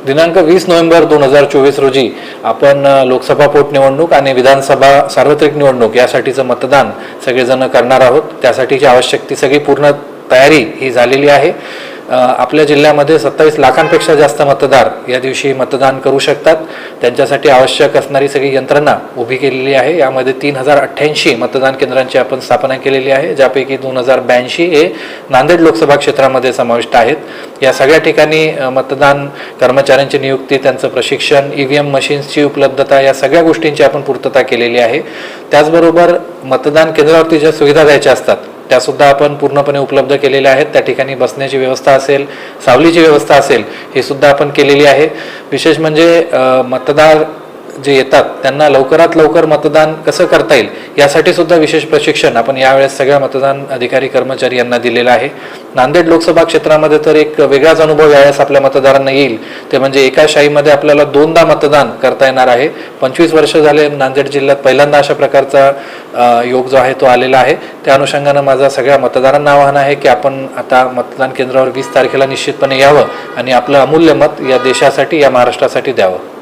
दिनांक 20 नोव्हेंबर 2024 रोजी आपण लोकसभा पोटनिवडणूक आणि विधानसभा सार्वत्रिक निवडणूक यासाठीचं मतदान सगळेजण करणार आहोत। त्यासाठीची आवश्यक ती सगळी पूर्ण तयारी ही झालेली आहे। आपल्या जिल्ह्यामध्ये 27 लाखांपेक्षा जास्त मतदार या दिवशी मतदान करू शकतात। त्यांच्यासाठी आवश्यक असणारी सगळी यंत्रणा उभी केलेली आहे। यामध्ये 3088 मतदान केंद्रांची आपण स्थापना केलेली आहे, ज्यापैकी 2082 हे नांदेड लोकसभा क्षेत्रामध्ये समाविष्ट आहेत। या सगळ्या ठिकाणी मतदान कर्मचाऱ्यांची नियुक्ती, त्यांचं प्रशिक्षण, ईव्हीएम मशीन्सची उपलब्धता या सगळ्या गोष्टींची आपण पूर्तता केलेली आहे। त्याचबरोबर मतदान केंद्रावरती ज्या सुविधा द्यायच्या असतात त्यासुद्धा आपण पूर्णपणे उपलब्ध केलेल्या आहेत। त्या ठिकाणी बसण्याची व्यवस्था असेल, सावलीची व्यवस्था असेल, हे सुद्धा आपण केलेली आहे। विशेष म्हणजे मतदार जे येतात त्यांना लवकरात लवकर मतदान कसं करता येईल यासाठी सुद्धा विशेष प्रशिक्षण आपण यावेळेस सगळ्या मतदान अधिकारी कर्मचारी यांना दिलेलं आहे। नांदेड लोकसभा क्षेत्रामध्ये तर एक वेगळाच अनुभव यावेळेस आपल्या मतदारांना येईल, ते म्हणजे एका शाहीमध्ये आपल्याला 2दा मतदान करता येणार आहे। 25 वर्ष झाले नांदेड जिल्ह्यात पहिल्यांदा अशा प्रकारचा योग जो आहे तो आलेला आहे। त्या अनुषंगानं माझा सगळ्या मतदारांना आवाहन आहे की आपण आता मतदान केंद्रावर 20 तारखेला निश्चितपणे यावं आणि आपलं अमूल्य मत या देशासाठी, या महाराष्ट्रासाठी द्यावं।